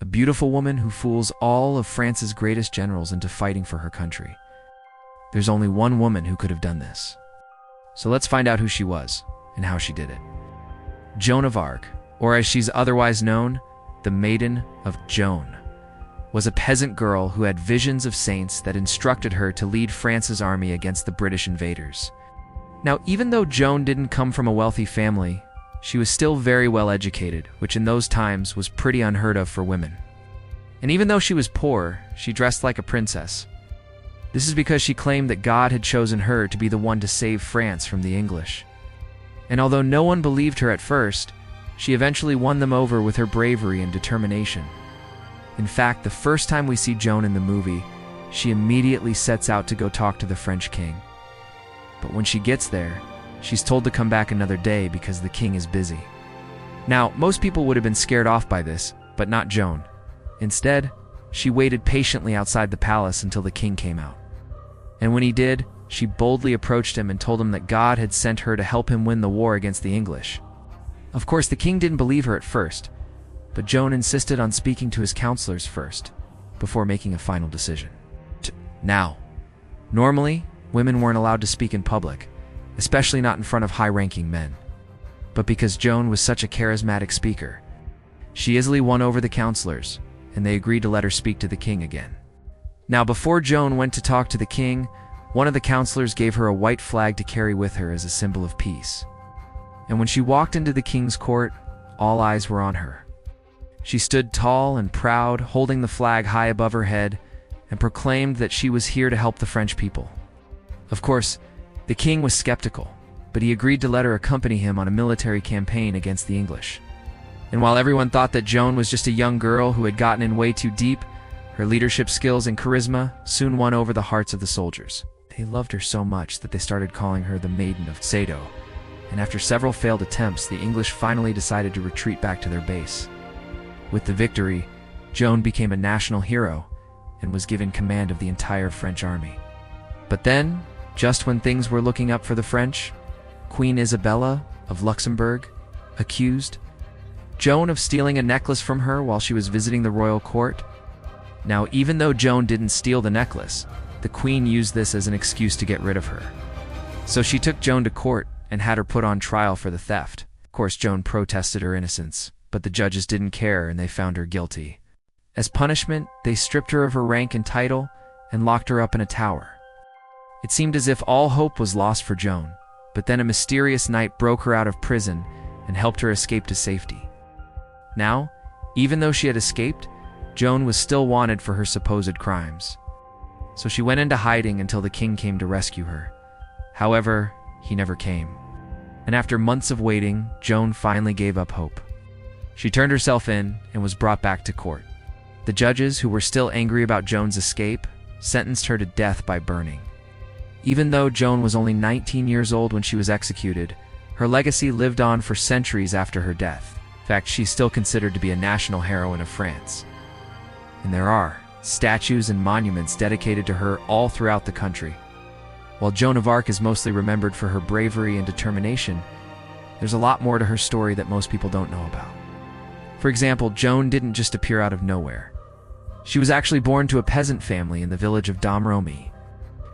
a beautiful woman who fools all of France's greatest generals into fighting for her country. There's only one woman who could have done this. So let's find out who she was and how she did it. Joan of Arc, or as she's otherwise known, the Maiden of Joan, was a peasant girl who had visions of saints that instructed her to lead France's army against the British invaders. Now, even though Joan didn't come from a wealthy family, she was still very well educated, which in those times was pretty unheard of for women. And even though she was poor, she dressed like a princess. This is because she claimed that God had chosen her to be the one to save France from the English. And although no one believed her at first, she eventually won them over with her bravery and determination. In fact, the first time we see Joan in the movie, she immediately sets out to go talk to the French king. But when she gets there, she's told to come back another day because the king is busy. Now, most people would have been scared off by this, but not Joan. Instead, she waited patiently outside the palace until the king came out. And when he did, she boldly approached him and told him that God had sent her to help him win the war against the English. Of course, the king didn't believe her at first, but Joan insisted on speaking to his counselors first, before making a final decision. Now, normally, women weren't allowed to speak in public, especially not in front of high-ranking men. But because Joan was such a charismatic speaker, she easily won over the counselors, and they agreed to let her speak to the king again. Now, before Joan went to talk to the king, one of the counselors gave her a white flag to carry with her as a symbol of peace. And when she walked into the king's court, all eyes were on her. She stood tall and proud, holding the flag high above her head, and proclaimed that she was here to help the French people. Of course, the king was skeptical, but he agreed to let her accompany him on a military campaign against the English. And while everyone thought that Joan was just a young girl who had gotten in way too deep, her leadership skills and charisma soon won over the hearts of the soldiers. They loved her so much that they started calling her the Maiden of Joan. And after several failed attempts, the English finally decided to retreat back to their base. With the victory, Joan became a national hero and was given command of the entire French army. But then, just when things were looking up for the French, Queen Isabella of Luxembourg accused Joan of stealing a necklace from her while she was visiting the royal court. Now, even though Joan didn't steal the necklace, the queen used this as an excuse to get rid of her. So she took Joan to court and had her put on trial for the theft. Of course, Joan protested her innocence, but the judges didn't care and they found her guilty. As punishment, they stripped her of her rank and title and locked her up in a tower. It seemed as if all hope was lost for Joan, but then a mysterious knight broke her out of prison and helped her escape to safety. Now, even though she had escaped, Joan was still wanted for her supposed crimes. So she went into hiding until the king came to rescue her. However, he never came. And after months of waiting, Joan finally gave up hope. She turned herself in and was brought back to court. The judges, who were still angry about Joan's escape, sentenced her to death by burning. Even though Joan was only 19 years old when she was executed, her legacy lived on for centuries after her death. In fact, she's still considered to be a national heroine of France. And there are statues and monuments dedicated to her all throughout the country. While Joan of Arc is mostly remembered for her bravery and determination, there's a lot more to her story that most people don't know about. For example, Joan didn't just appear out of nowhere. She was actually born to a peasant family in the village of Domremy.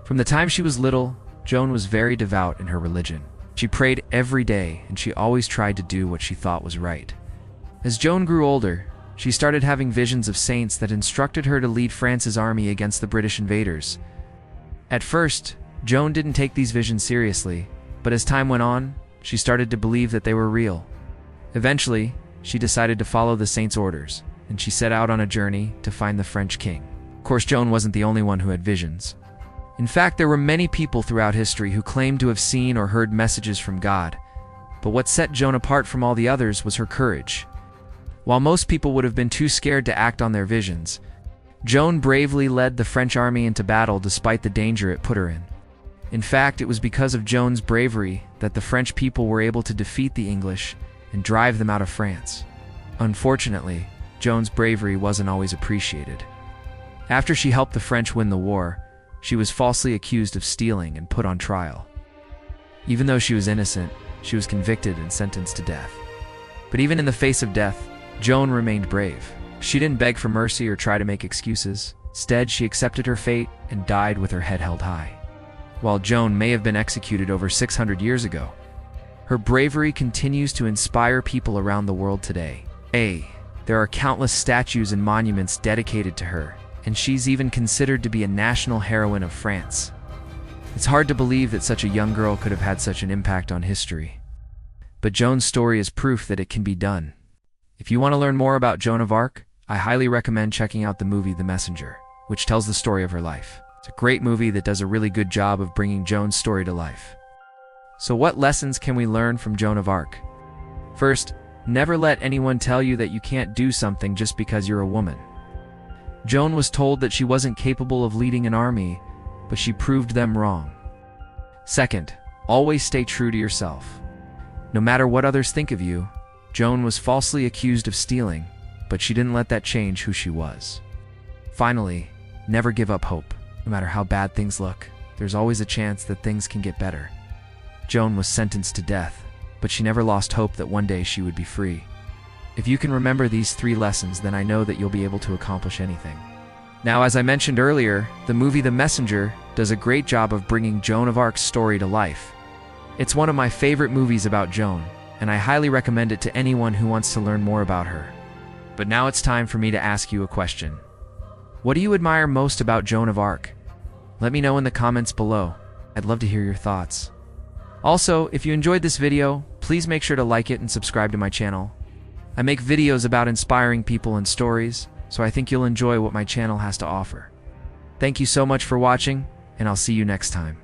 From the time she was little, Joan was very devout in her religion. She prayed every day, and she always tried to do what she thought was right. As Joan grew older, she started having visions of saints that instructed her to lead France's army against the British invaders. At first, Joan didn't take these visions seriously, but as time went on, she started to believe that they were real. Eventually, she decided to follow the saints' orders, and she set out on a journey to find the French king. Of course, Joan wasn't the only one who had visions. In fact, there were many people throughout history who claimed to have seen or heard messages from God. But what set Joan apart from all the others was her courage. While most people would have been too scared to act on their visions, Joan bravely led the French army into battle despite the danger it put her in. In fact, it was because of Joan's bravery that the French people were able to defeat the English and drive them out of France. Unfortunately, Joan's bravery wasn't always appreciated. After she helped the French win the war, she was falsely accused of stealing and put on trial. Even though she was innocent, she was convicted and sentenced to death. But even in the face of death, Joan remained brave. She didn't beg for mercy or try to make excuses. Instead, she accepted her fate and died with her head held high. While Joan may have been executed over 600 years ago, her bravery continues to inspire people around the world today. There are countless statues and monuments dedicated to her, and she's even considered to be a national heroine of France. It's hard to believe that such a young girl could have had such an impact on history. But Joan's story is proof that it can be done. If you want to learn more about Joan of Arc, I highly recommend checking out the movie The Messenger, which tells the story of her life. It's a great movie that does a really good job of bringing Joan's story to life. So what lessons can we learn from Joan of Arc? First, never let anyone tell you that you can't do something just because you're a woman. Joan was told that she wasn't capable of leading an army, but she proved them wrong. Second, always stay true to yourself. No matter what others think of you, Joan was falsely accused of stealing, but she didn't let that change who she was. Finally, never give up hope. No matter how bad things look, there's always a chance that things can get better. Joan was sentenced to death, but she never lost hope that one day she would be free. If you can remember these 3 lessons, then I know that you'll be able to accomplish anything. Now, as I mentioned earlier, the movie The Messenger does a great job of bringing Joan of Arc's story to life. It's one of my favorite movies about Joan, and I highly recommend it to anyone who wants to learn more about her. But now it's time for me to ask you a question. What do you admire most about Joan of Arc? Let me know in the comments below. I'd love to hear your thoughts. Also, if you enjoyed this video, please make sure to like it and subscribe to my channel. I make videos about inspiring people and stories, so I think you'll enjoy what my channel has to offer. Thank you so much for watching, and I'll see you next time.